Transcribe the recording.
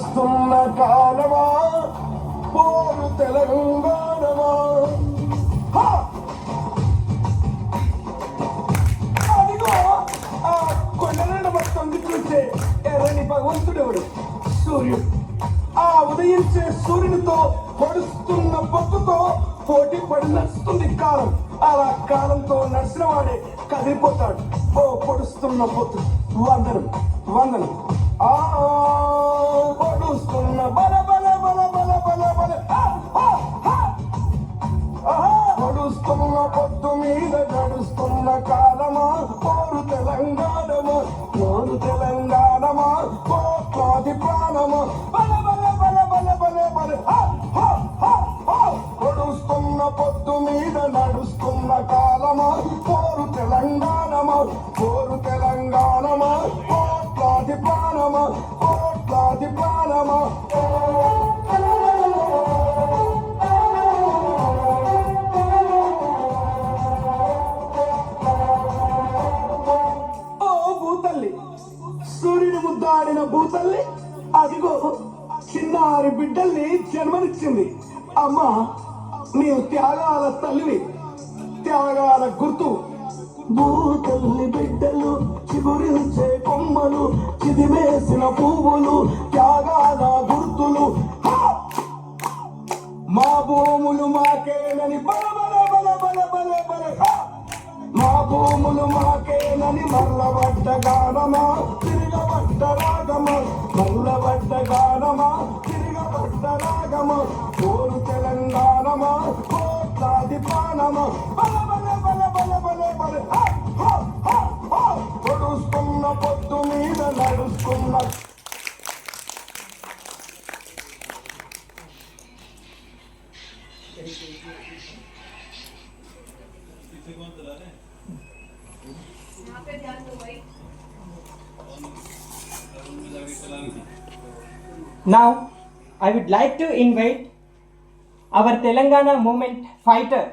పొడుస్తున్న కాలమా పోరు తెలంగాణమా. అదిగో ఆ కొండలను మొత్తం చూసే ఎర్రని భగవంతుడెవడు? సూర్యుడు. ఆ ఉదయించే సూర్యునితో పొడుస్తున్న పొత్తుతో పోటీ పడి నడుస్తుంది కాలం. అలా కాలంతో నడిచిన వాడే కదిలిపోతాడు. ఓ పొడుస్తున్న పొత్తు వందనం వందనం. ఆ పొడుస్తున్న బల బల బల బల బల బల పొడుస్తున్న పొత్తు మీద నడుస్తున్న కాలమా పోరు తెలంగాణమా పోరు తెలంగాణమా కోట్లాది ప్రాణమా బల బల బల బల బల బల. పొడుస్తున్న పొత్తు మీద నడుస్తున్న కాలమా పోరు తెలంగాణమా పోరు తెలంగాణమా కోట్లాది ప్రాణమా కోట్లాది ప్రాణమా. ఓ భూతల్లి, సూర్యుని ముద్దాడిన భూతల్లి అదిగో చిన్నారి బిడ్డల్ని జన్మనిచ్చింది. అమ్మా, నీవు త్యాగాల తల్లివి, త్యాగాల గుర్తు. భూతల్లి బిడ్డలు చిగురించే కొమ్మలు, చిదిమేసిన పువ్వులు, త్యాగాల గుర్తులు. మా భూములు మాకేనని బల బల బల బల బల బల. మా భూములు మాకేనని మల్లబడ్డ గానమా తిరగబడ్డ రాగమా మల్లబడ్డ గానమా తిరగబడ్డ రాగమా పోరు తెలంగాణమా కోట్లాది ప్రాణమా బల బల బల బల బల బల. పొడుస్తున్న పొత్తు మీద నడుస్తున్న Now, I would like to invite our Telangana movement fighter,